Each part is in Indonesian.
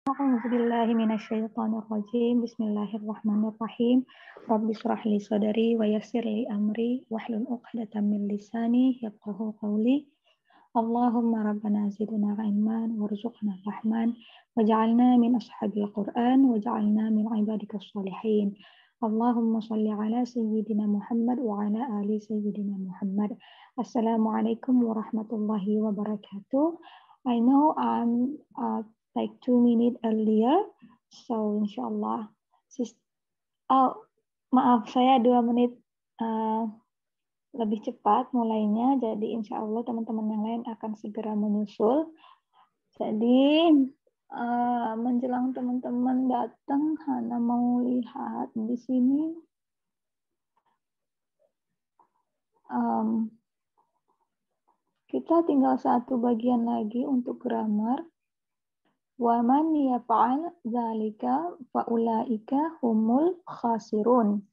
A'udzubillahi minasyaitonirrajim. Bismillahirrahmanirrahim. Rabbi shrah li sadri wa yassir li amri wahlul 'uqdatam min lisani yafqahu qawli. Allahumma rabbana zidna ilman warzuqna rahman waj'alna min ashabil Qur'an waj'alna min ibadikas shalihin. Allahumma shalli ala sayyidina Muhammad wa ala ali sayyidina Muhammad. Assalamualaikum warahmatullahi wabarakatuh. I know I'm like 2 minutes earlier, so inshallah. Maaf, saya 2 menit lebih cepat mulainya, jadi insya Allah teman-teman yang lain akan segera menyusul. Jadi menjelang teman-teman datang, Hana mau lihat di sini. Kita tinggal satu bagian lagi untuk grammar. Wa man yaf'al dzalika faulaika humul khasirun.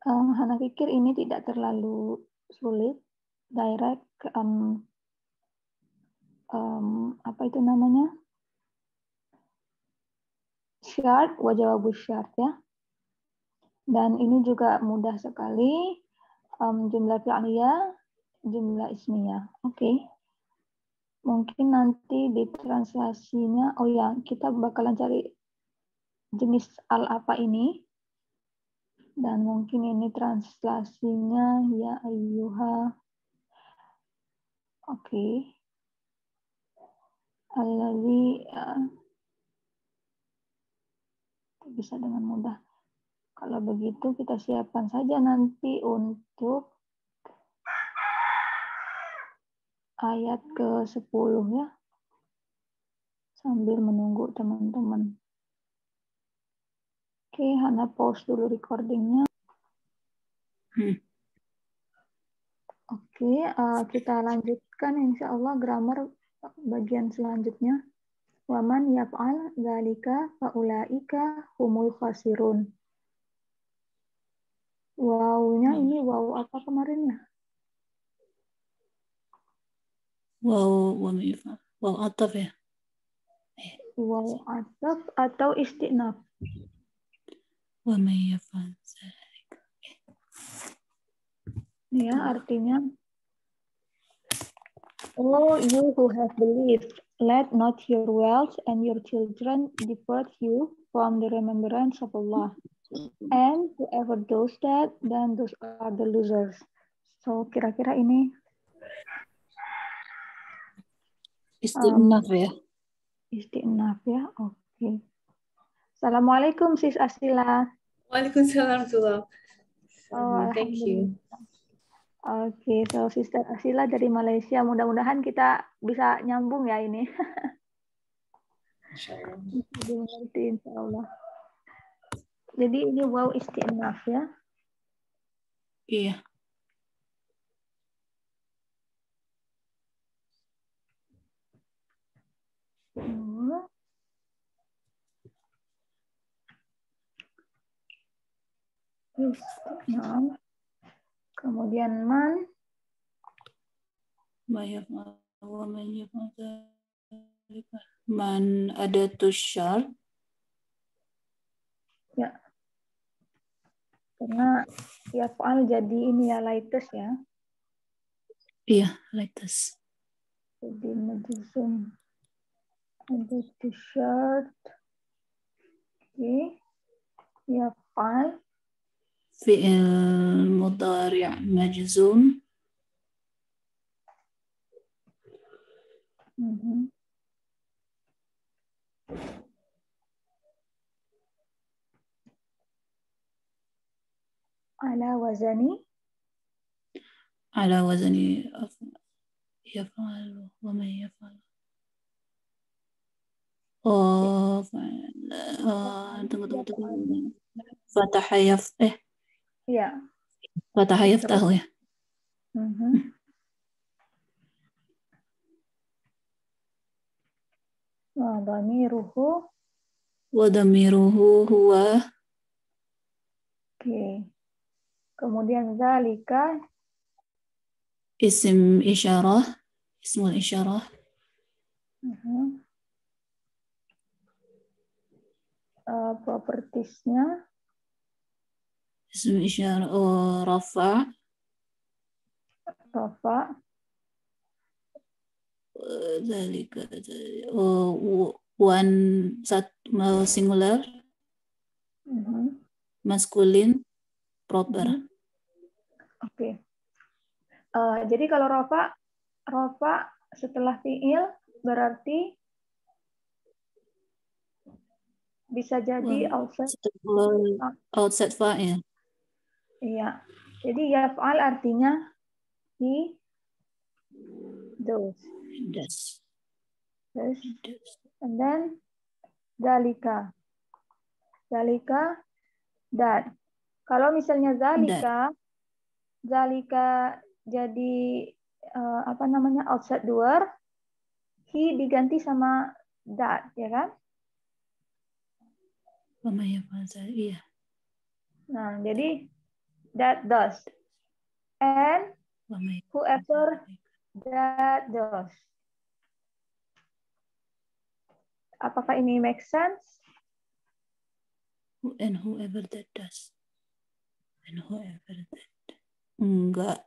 Hana pikir ini tidak terlalu sulit. Direct apa itu namanya? Syart, wa jawabus syart ya. Dan ini juga mudah sekali. Jumlah fi'liyah, jumlah ismiyah. Oke. Mungkin nanti di translasinya, oh ya, kita bakalan cari jenis al apa ini. Dan mungkin ini translasinya, ya ayyuha. Oke. Allazi, bisa dengan mudah. Kalau begitu kita siapkan saja nanti untuk ayat ke-10 ya. Sambil menunggu teman-teman. Oke, Hana pause dulu recordingnya. Oke, kita lanjutkan insya Allah grammar bagian selanjutnya. Waman yaf'al dzalika faulaika humul khasirun. Wawunya ini waw apa kemarin ya? Waw ataf ya? Waw ataf atau istinaf? Waman yaf'al dzalika. Ya, artinya oh, you who have believed, let not your wealth and your children depart you from the remembrance of Allah. And whoever does that, then those are the losers. So, kira-kira ini Istinaf ya? Istinaf ya, oke. Assalamualaikum Sis Asila. Waalaikumsalam warahmatullahi wabarakatuh. Thank you. Oke, so Sister Asila dari Malaysia. Mudah-mudahan kita bisa nyambung ya ini. Insyaallah. Dimengerti insya Allah. Jadi ini waw istinaf ya. Iya. Istinaf. Kemudian man. Man ada tushar. Ya. Karena ya faal jadi ini ya latest ya. Iya, latest. Jadi majzum ada t-shirt. Oke. Ya faal. Fi'il mudhari' majzum. Ala wazani yaf'al wa man yaf'al. Oh, tunggu. Fataha ya. Fataha yaftahu ya. Wa dhamiruhu huwa. Oke. Kemudian zalika ismul isyarah. propertiesnya. اسم إشارة رفع ذلك one singular masculine proper. Oke. Jadi kalau rofa setelah fiil berarti bisa jadi outside fa'il. Iya. Jadi yaf'al artinya he does. And then zalika that. Kalau misalnya zalika jadi outside doer, he diganti sama that, ya kan? Iya. Nah, jadi that does. And whoever that does. Apakah ini make sense? And whoever that does. And whoever that. Enggak.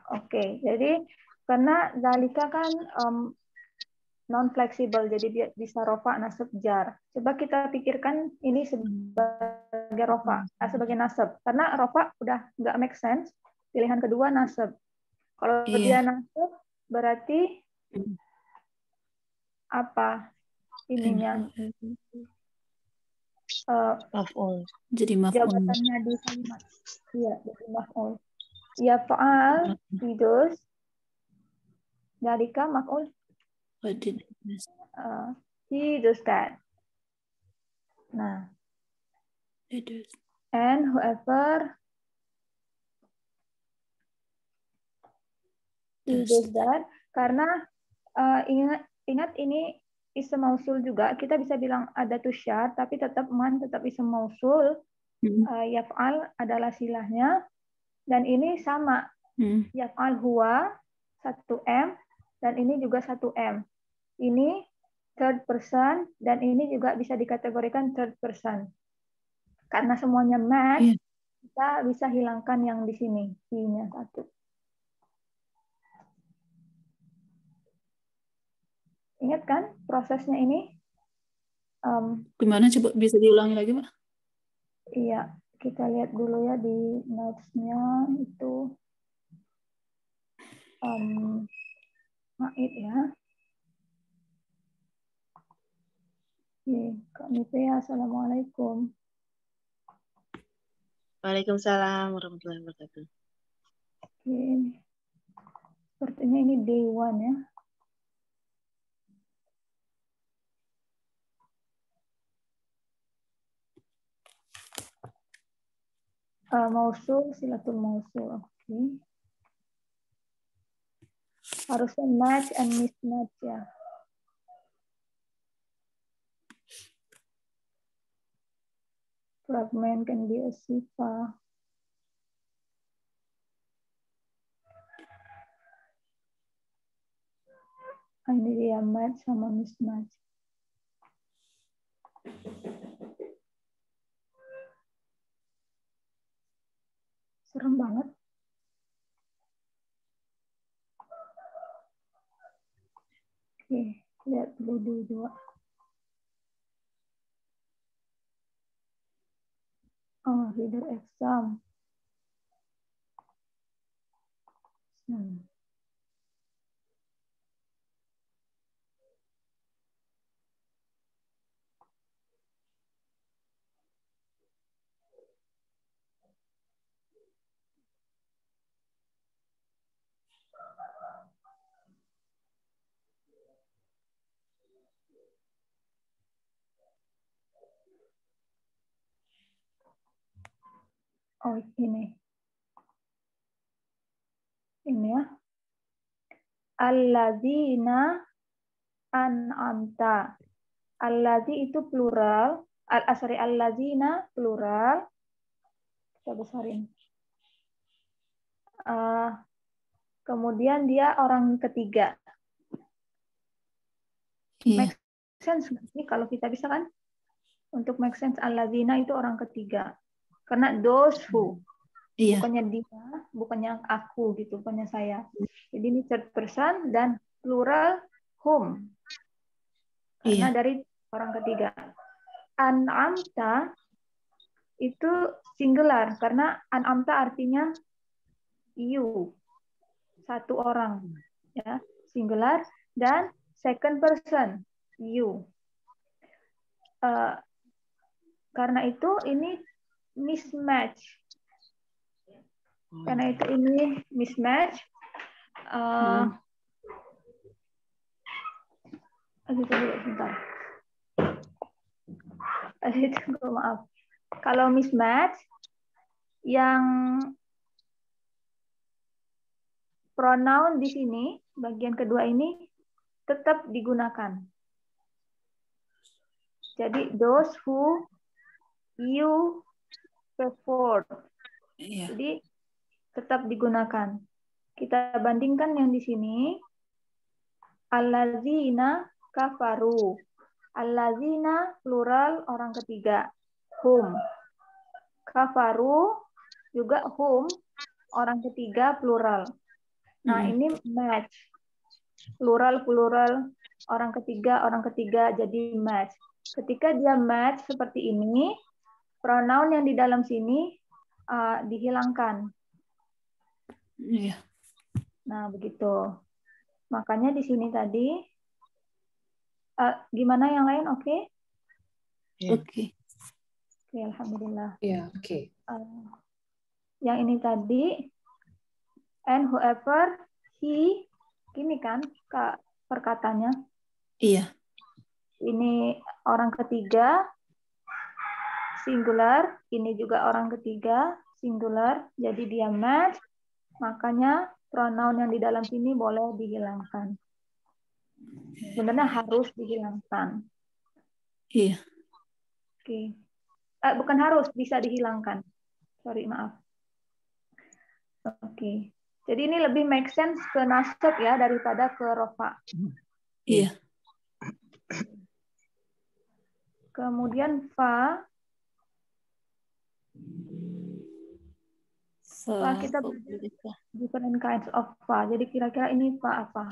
Oke. Jadi karena zalika kan non fleksibel, jadi dia bisa rofa, nasab, jar. Coba kita pikirkan ini sebagai rofa, sebagai nasab. Karena rofa udah nggak make sense. Pilihan kedua nasab. Kalau dia nasab berarti apa ininya? Maf'ul. Jadi maf'ul. Jawabannya di kalimat. Iya, jadi maf'ul. Ya fa'al, he does. Zalika maf'ul. He does that. Nah. He does. And whoever he does that. Karena ingat ini ism mausul juga. Kita bisa bilang ada tusyar, tapi tetap ism mausul. Yaf'al adalah silahnya. Dan ini sama. Yaf'al huwa 1M dan ini juga 1M. Ini third person dan ini juga bisa dikategorikan third person. Karena semuanya match, kita bisa hilangkan yang di sini, I-nya 1. Ingat kan prosesnya ini? Gimana coba bisa diulangi lagi, Pak? Iya, kita lihat dulu ya di notes-nya itu. Maid ya. Oke, Kak Nipea, Assalamualaikum. Waalaikumsalam warahmatullahi wabarakatuh. Oke. Sepertinya ini day 1 ya. Mausul, silatul mausul. Oke. Harusnya match and mismatch ya. Fragment can be a sifa. Ini dia match sama mismatch. Serem banget. Oke, lihat dulu dua. Reader exam. Oh, ini ya. Alladzina an'amta. Alladzi itu plural. Alladzina plural. Kita besarin. Kemudian dia orang ketiga. Make sense nggak sih kalau kita bisa kan? Untuk make sense alladzina itu orang ketiga. Karena those who. Iya. Bukannya dia, bukannya aku gitu, bukannya saya. Jadi ini third person dan plural whom. Karena Iya. dari orang ketiga. An'amta itu singular karena an'amta artinya you. Satu orang, ya, singular, dan second person you. Karena itu ini mismatch. Karena itu ini mismatch. Sebentar. Maaf. Kalau mismatch, yang pronoun di sini, bagian kedua ini tetap digunakan. Jadi those who you prefer. Iya. Jadi tetap digunakan. Kita bandingkan yang di sini. Allazina kafaru. Allazina plural orang ketiga. Whom. Kafaru juga whom orang ketiga plural. Nah, ini match. Plural orang ketiga jadi match. Ketika dia match seperti ini, pronoun yang di dalam sini dihilangkan. Iya. Nah, begitu. Makanya di sini tadi, gimana yang lain? Oke? Oke. Oke, alhamdulillah. Yeah, okay. Yang ini tadi, and whoever, he, ini kan perkatanya. Iya. Ini orang ketiga, singular. Ini juga orang ketiga, singular. Jadi dia match. Makanya pronoun yang di dalam sini boleh dihilangkan. Sebenarnya harus dihilangkan. Iya. Oke. Bukan harus, bisa dihilangkan. Sorry, maaf. Oke. Jadi ini lebih make sense ke nasab ya daripada ke rofa. Iya. Kemudian fa. Fa kita belajar different kinds of fa. Jadi kira-kira ini fa apa?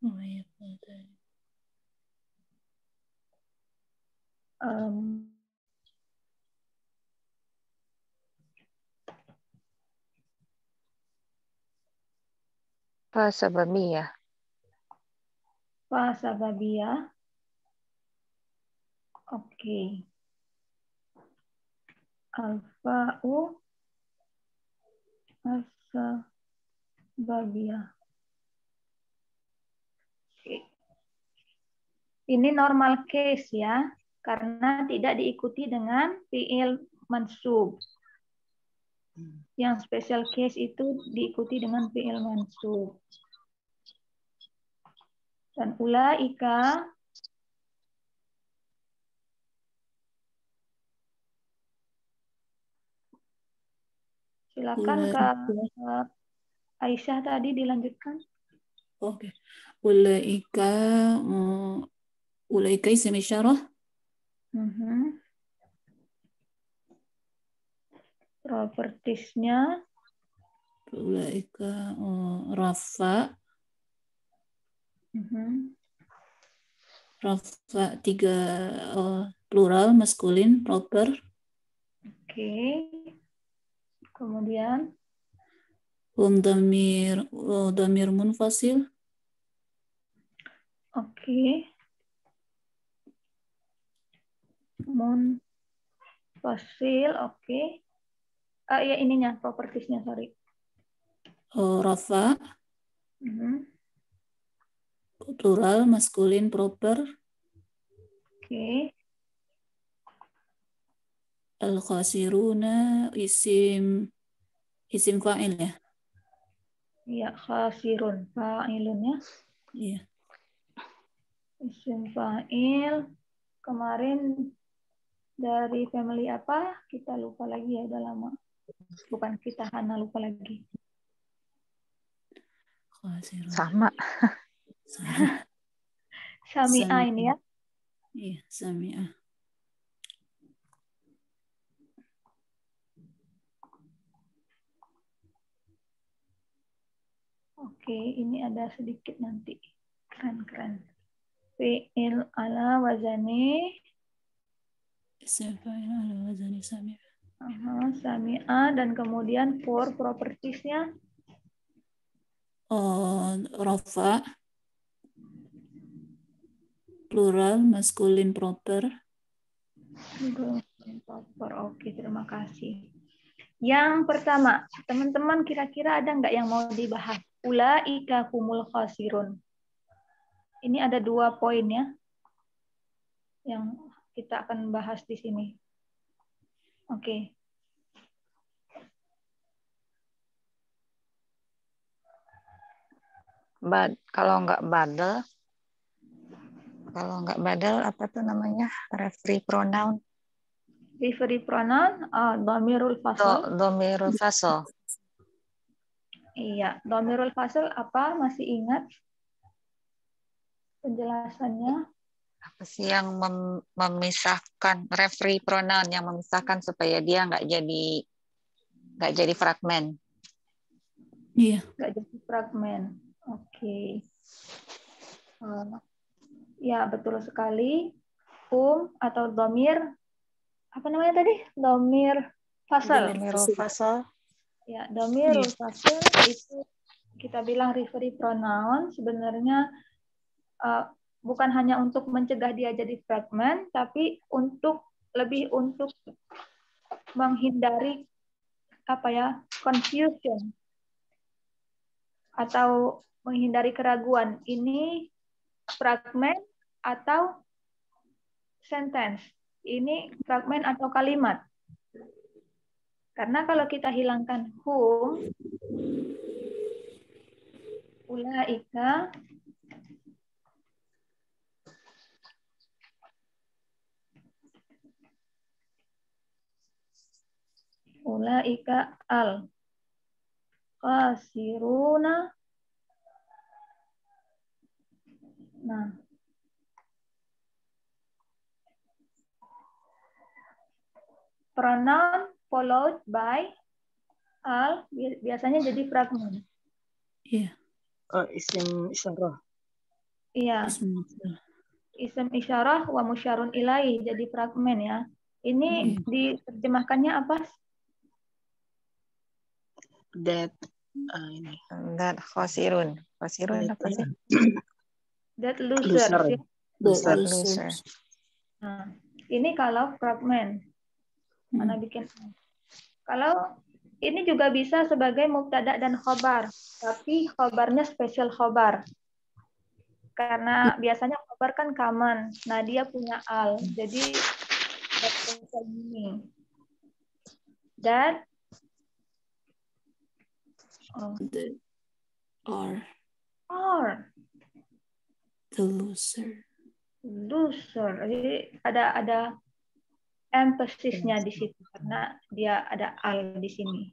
Oh, iya. Fa sababiyah. Fa sababiyah. Oke. Al-fa'u as-sababiyah. Ini normal case ya, karena tidak diikuti dengan fi'il mansub. Yang special case itu diikuti dengan fi'il mansub. Dan ulaika silakan Kak Aisyah tadi dilanjutkan. Oke. Ulaika isim isyarah. Propertiesnya. Ulaika rafa. Rafa 3 plural maskulin proper. Oke. Kemudian damir munfasil. Oke. Munfasil, oke. Ya ininya, propertiesnya, sorry. Rafa. Plural maskulin proper. Oke. Al-khasiruna isim fa'il ya. Iya, khasirun fa'ilun ya. Iya. Isim fa'il. Kemarin dari family apa? Kita lupa lagi ya, udah lama. Bukan kita, Hana lupa lagi. Sama. Sami'a ini ya. Iya, sami'ah. Oke, ini ada sedikit nanti. Keren-keren. Fi'il ala wazani Isim fa'il ala wazani sami'ah. sami'a, dan kemudian for propertiesnya Rafa, plural, maskulin proper. proper. Oke, terima kasih. Yang pertama, teman-teman kira-kira ada nggak yang mau dibahas? Ulaika humul khasirun. Ini ada 2 poin ya yang kita akan bahas di sini. Oke. Kalau nggak badal apa tuh namanya? Referee pronoun. Referee pronoun, dhamirul fasl. Dhamirul fasl. Iya, dhamirul fasl apa? Masih ingat penjelasannya? Apa sih yang memisahkan, referee pronoun yang memisahkan supaya dia nggak jadi fragmen. Iya. Nggak jadi fragmen. Oke. Ya, betul sekali. Atau dhamir, apa namanya tadi? Dhamir fasl. Dhamirul fasl. Ya, dhamirul fasl itu kita bilang referee pronoun, sebenarnya bukan hanya untuk mencegah dia jadi fragmen, tapi lebih untuk menghindari confusion atau menghindari keraguan. Ini fragmen atau sentence. Ini fragmen atau kalimat. Karena kalau kita hilangkan whom, ulaika al khasiruna. Nah, pronoun followed by al biasanya jadi fragmen. Iya. Isim isyarah. Iya. Isim isyarah wa musyarun ilaih jadi fragmen ya. Ini diterjemahkannya apa? That khasirun. Khasirun apa sih? That loser. Loser. Nah, ini kalau fragmen. Mana bikin? Kalau ini juga bisa sebagai mubtada dan khobar, tapi khobarnya spesial khobar. Karena biasanya khobar kan common. Nah, dia punya al. Jadi spesial meaning. That are the loser. Jadi ada emphasis-nya di situ karena dia ada al di sini.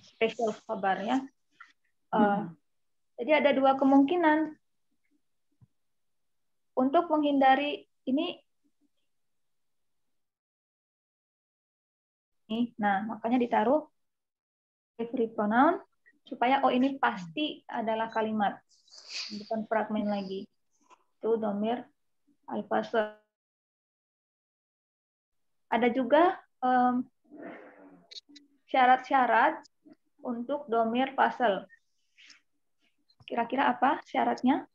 Special khabar ya. Jadi ada 2 kemungkinan untuk menghindari ini. Nah, makanya ditaruh referee pronoun supaya ini pasti adalah kalimat, bukan fragmen lagi. Itu dhamir al-fasl. Ada juga syarat-syarat untuk dhamir fasl. Kira-kira apa syaratnya?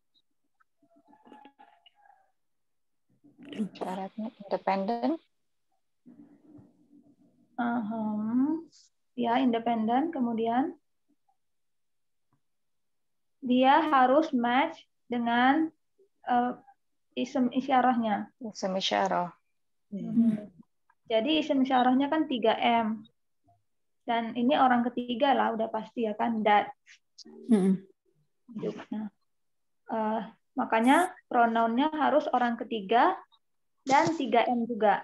Syaratnya independen. Ya, independen. Kemudian dia harus match dengan isim isyarahnya. Isim isyarah. Jadi isim isyarahnya kan 3M. Dan ini orang ketiga lah, udah pasti ya kan, that. Nah, makanya pronounnya harus orang ketiga dan 3M juga.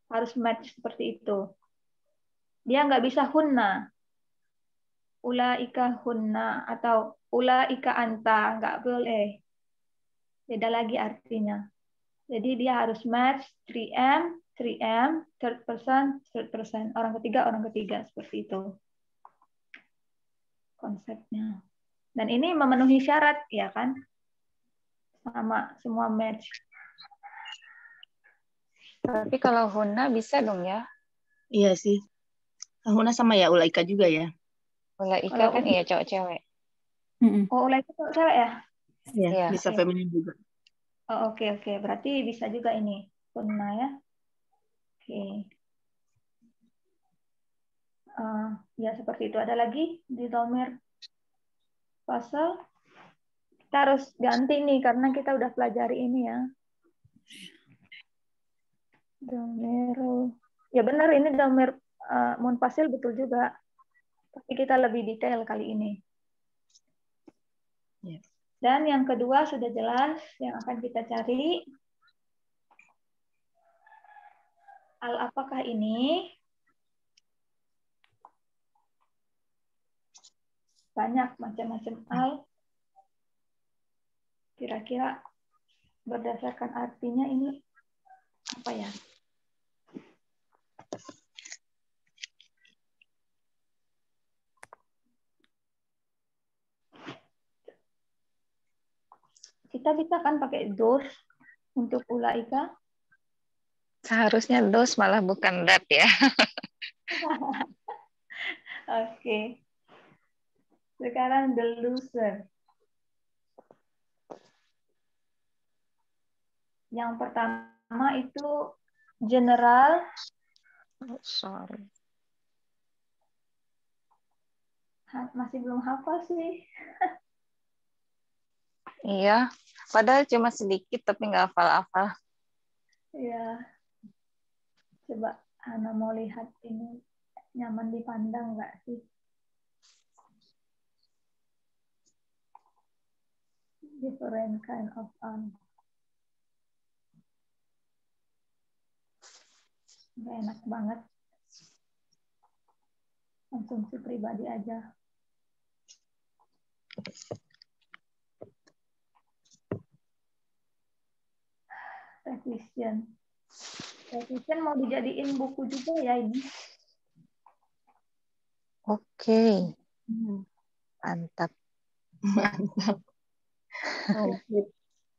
Harus match seperti itu. Dia nggak bisa hunna. Ulaika hunna atau ulaika anta, nggak boleh. Beda lagi artinya. Jadi dia harus match 3M, 3M, third person, third person. Orang ketiga, seperti itu konsepnya. Dan ini memenuhi syarat, ya kan? Sama, semua match. Tapi kalau Huna bisa dong ya? Iya sih. Huna sama ya Ulaika juga ya? Ulaika Kalau kan iya cowok-cewek. Oh, Ulaika itu cewek ya? Iya, Iya. bisa feminin juga. Oh, oke. Berarti bisa juga ini. Huna ya. Oke. Ya seperti itu. Ada lagi di domir puzzle. Kita harus ganti nih karena kita udah pelajari ini ya. Domir. Ya benar ini domir munfasil betul juga. Tapi kita lebih detail kali ini. Ya. Dan yang kedua sudah jelas yang akan kita cari. Al apakah ini? Banyak macam-macam al. Kira-kira berdasarkan artinya ini apa ya? Kita bisa kan pakai dos untuk ulaika? Seharusnya dos malah bukan that ya. Oke. Sekarang the loser. Yang pertama itu general. Oh, sorry. Masih belum hafal sih. Iya, padahal cuma sedikit tapi nggak hafal-hafal. Ya. Coba Ana mau lihat ini nyaman dipandang nggak sih? Different kind of nggak enak banget. Konsumsi pribadi aja. Revision. Revision mau dijadiin buku juga ya ini. Oke. Mantap. Mantap.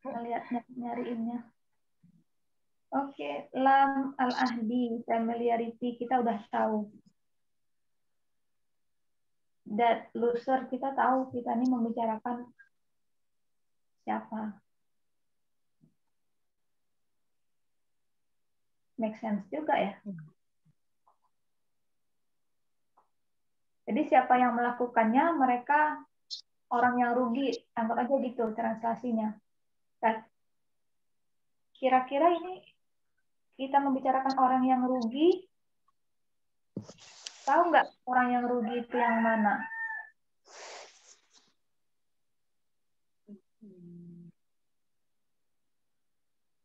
Kita lihat nyariinnya. Oke, lam al-ahdi, familiarity kita udah tahu. That loser kita tahu kita ini membicarakan siapa. Make sense juga ya. Jadi siapa yang melakukannya, mereka orang yang rugi, anggap aja gitu translasinya. Dan kira-kira ini kita membicarakan orang yang rugi, tahu nggak orang yang rugi itu yang mana?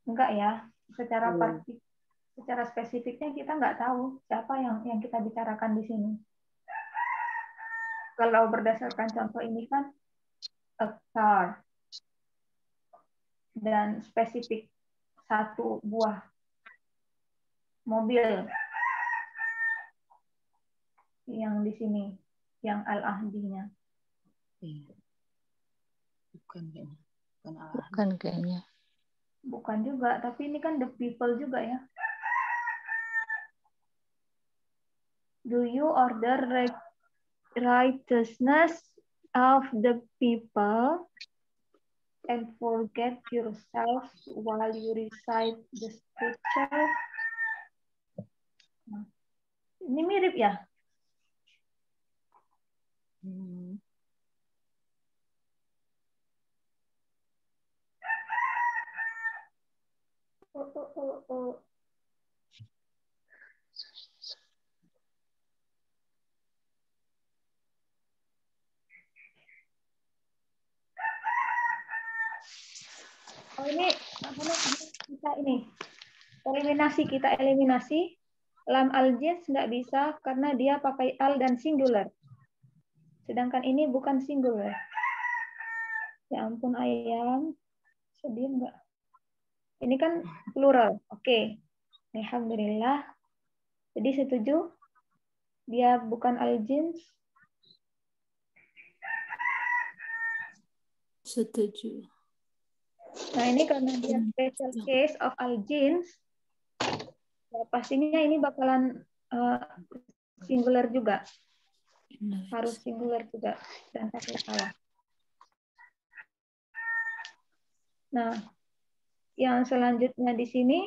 Enggak ya, secara spesifiknya kita nggak tahu siapa yang kita bicarakan di sini. Kalau berdasarkan contoh ini kan a car dan spesifik satu buah mobil yang di sini, yang al-ahdinya. Bukan kayaknya. Bukan juga, tapi ini kan the people juga ya. Do you order righteousness of the people and forget yourself while you recite the scripture? Ini mirip ya? Oh ini kita ini kita eliminasi lam al-jins nggak bisa karena dia pakai al dan singular. Sedangkan ini bukan singular. Ya ampun ayam, sedih nggak? Ini kan plural. Oke. Alhamdulillah. Jadi setuju? Dia bukan al-jins? Setuju. Nah, ini karena dia special case of al-jins, ya pastinya ini bakalan singular juga. Harus singular juga dan tak salah. Nah, yang selanjutnya di sini,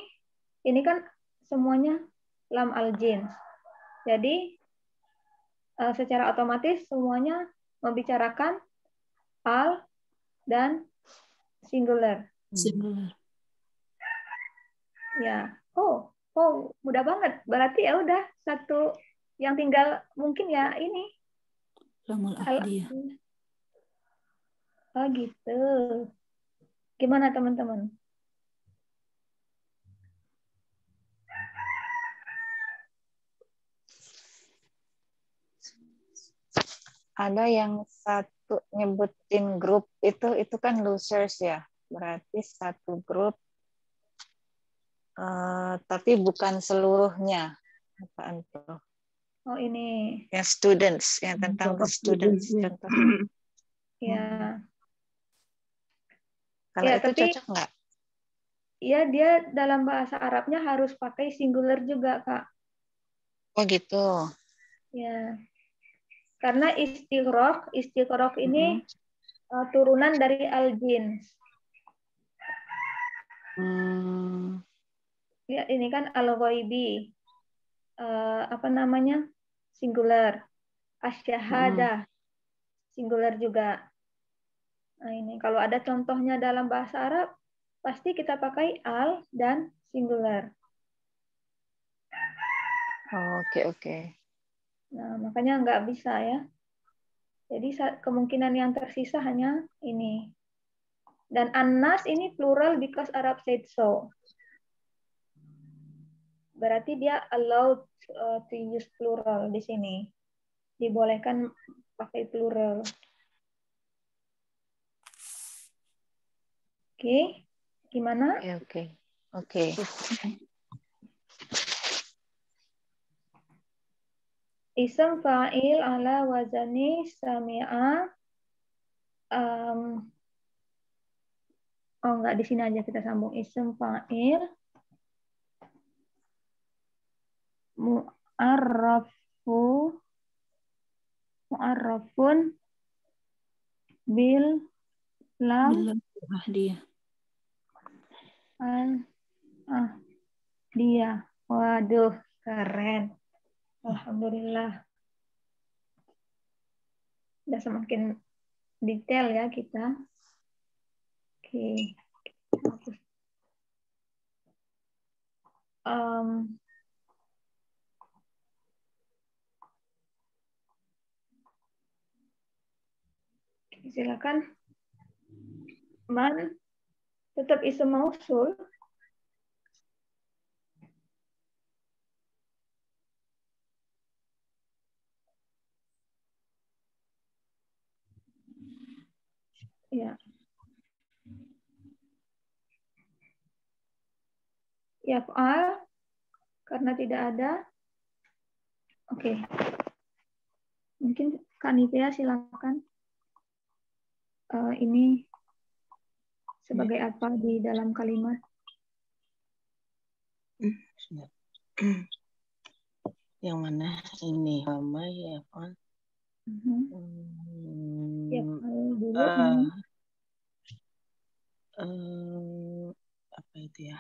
ini kan semuanya lam al-jins. Jadi, secara otomatis semuanya membicarakan al dan singular. Singular. Ya, mudah banget. Berarti ya udah satu yang tinggal mungkin ya ini. Lamul ahdiyah. Oh gitu. Gimana teman-teman? Ada yang satu nyebutin grup itu kan losers ya. Berarti satu grup tapi bukan seluruhnya. Apaan tuh? Oh ini. Yang students, yang tentang students. Ya. Kalau Ya, itu tapi cocok nggak? ya dia dalam bahasa Arabnya harus pakai singular juga, Kak. Oh gitu. Ya. Karena istighraq ini turunan dari al-jins. Ya, ini kan al-ghaibi. Apa namanya? Singular. Asyahadah. Singular juga. Nah, ini kalau ada contohnya dalam bahasa Arab, pasti kita pakai al dan singular. Oke. Nah, makanya nggak bisa ya. Jadi kemungkinan yang tersisa hanya ini. Dan an-nas ini plural because Arab said so. Berarti dia allowed to use plural di sini. Dibolehkan pakai plural. Oke, gimana? Oke. Ism fa'il ala wazani sami'a. Oh enggak, di sini aja kita sambung. Ism fa'il mu'arrafun bil lam ahdiyah. Dia. Waduh, keren. Alhamdulillah. Udah semakin detail ya kita. Oke. Silakan. Man tetap isim mausul. Ya. Yaf'al karena tidak ada. Oke. Mungkin Kanivia silakan. Ini sebagai apa di dalam kalimat? Yang mana ini? Lama ya, Pak. Yaf'al dulu. Apa itu ya?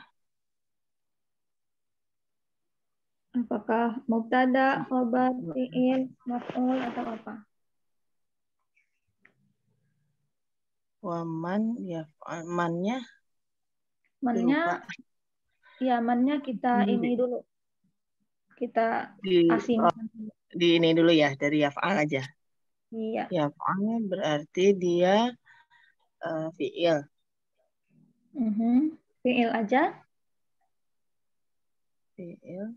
Apakah mubtada, khabar, fi'il, maf'ul atau apa? Waman ya, mannya. Ya, mannya kita ini dulu. Kita asingkan. Di ini dulu ya, dari yaf'al aja. Iya. Yaf'al berarti dia fi'il. Fi'il aja. Fi'il.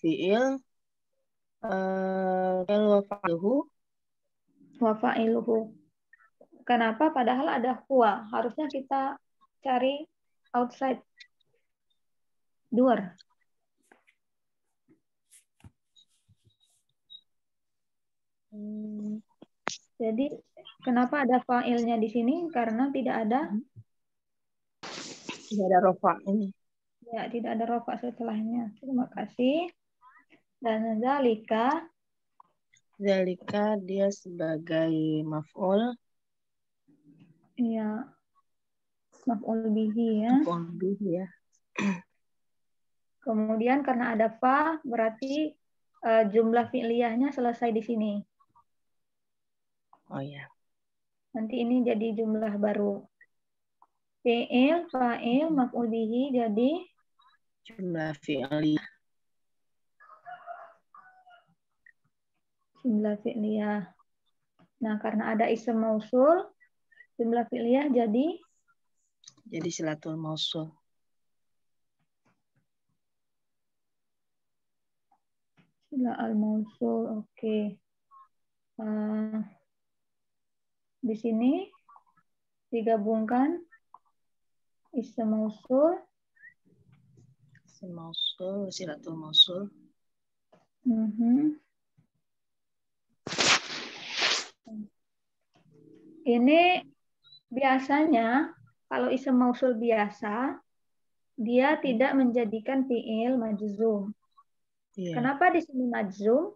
Fi'il Wa fa'iluhu. Wa fa'iluhu. Kenapa? Padahal ada huwa. Harusnya kita cari outside doer. Jadi kenapa ada fa'ilnya di sini? Karena tidak ada rofa ini. ya, tidak ada rofa setelahnya. Terima kasih. Dan zalika dia sebagai maf'ul. ya, maf'ul bihi ya. Maf'ul bihi ya. Kemudian karena ada fa berarti jumlah fi'liyahnya selesai di sini. Oh ya. Nanti ini jadi jumlah baru. Fi'il, fa'il, maf'ul bihi jadi Jumlah fi'liyah. jumlah fi'liyah. Nah, karena ada isim mausul, jumlah fi'liyah jadi silatul mausul. sila al-mausul. Oke. Di sini digabungkan isim mausul, silatul mausul. Ini biasanya kalau isim mausul biasa dia tidak menjadikan fi'il majzum. Iya. Kenapa di sini majzum?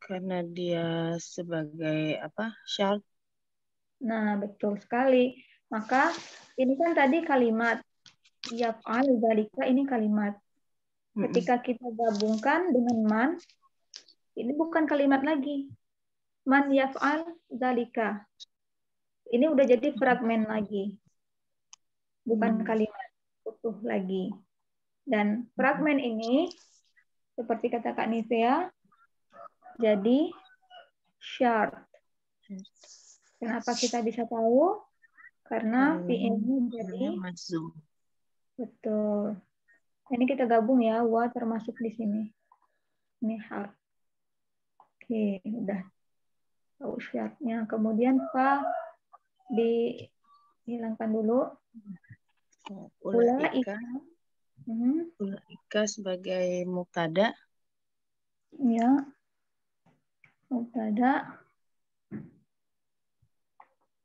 Karena dia sebagai syarat. Nah, betul sekali. Maka ini kan tadi kalimat yaf'al dzalika, ini kalimat. Ketika kita gabungkan dengan man, ini bukan kalimat lagi. Man yaf'al dzalika. Ini udah jadi fragmen lagi. Bukan kalimat utuh lagi. Dan fragmen ini seperti kata Kak Nivea jadi syarat. Kenapa kita bisa tahu? Karena fi'ilnya jadi majzum. betul. Ini kita gabung ya, wa termasuk di sini. Ini harf. Oke, udah tahu syaratnya. Kemudian fa dihilangkan dulu. Ulaika. Ulaika sebagai mubtada. Ya. Mubtada.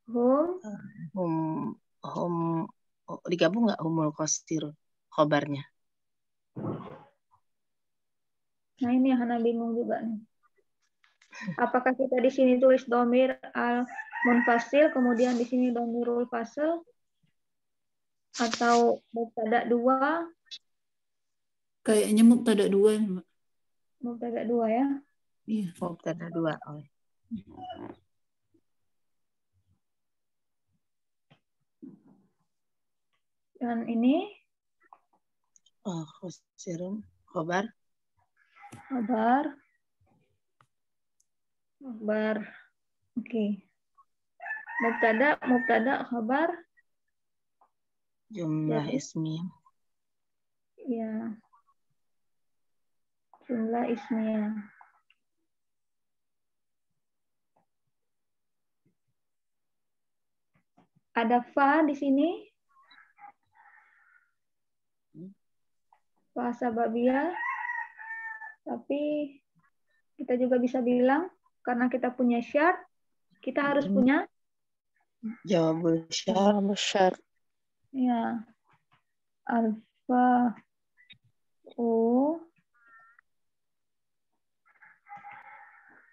Hum digabung nggak humul qasir khobarnya? Nah, ini yang Hana bingung juga nih. Apakah kita di sini tulis domir al munfasil, kemudian di sini domirul fasl, atau mubtada 2? Kayaknya mubtada 2 ya, Mbak. Mubtada 2 ya? Iya. Mubtada 2. Oh. Dan ini khosirun khobar. Oke. Mubtada khobar. Jumlah ismiyah. Ya. Jumlah ismiyah. Ada fa di sini. Fa sababiyah. Tapi kita juga bisa bilang karena kita punya syarat, kita harus punya jawabul syarat. Ya. Alfa u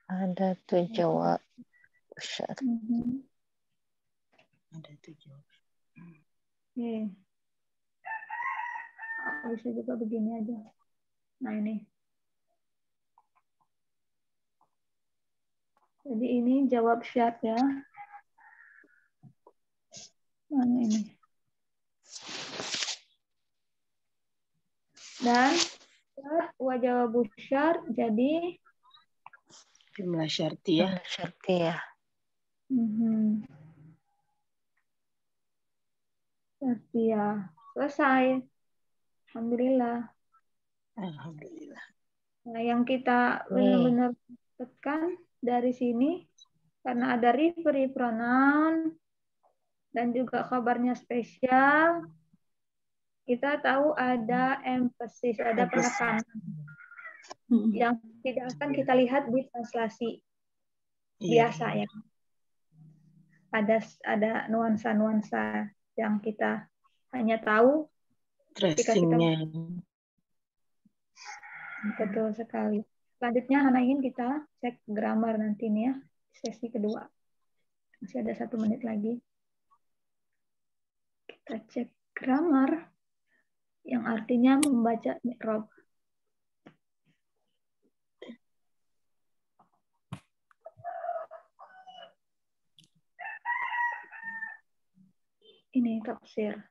ada tuh jawab syarat. Ada tuh jawab. Bisa juga begini aja. Nah, ini. Jadi ini jawab syarat ya. Mana ini? Dan syarat wa jawabu syarat jadi jumlah syartiyah. Syartiyah. Syartiyah. Selesai. Alhamdulillah. Alhamdulillah. Nah, yang kita benar-benar tekan dari sini, karena ada referee pronoun dan juga kabarnya spesial, kita tahu ada emphasis, ada penekanan yang tidak akan kita lihat di translasi biasa ya. Ada nuansa-nuansa yang kita hanya tahu ketika kita. Betul sekali. Selanjutnya Hana ingin kita cek grammar nanti nih ya, sesi kedua. Masih ada 1 menit lagi. Kita cek grammar yang artinya membaca mi'rab. Ini tafsir.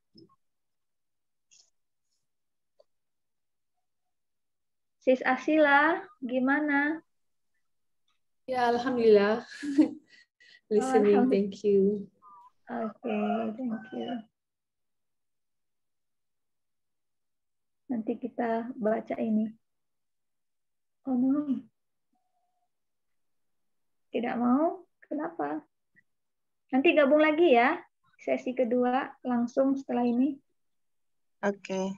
Sis Asila, gimana? Ya, alhamdulillah. Listening, thank you. Oke, thank you. Nanti kita baca ini. Oh no. Tidak mau? Kenapa? Nanti gabung lagi ya. Sesi kedua langsung setelah ini. Oke.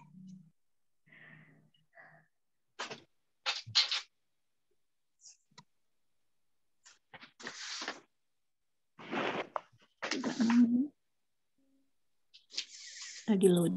Lagi load.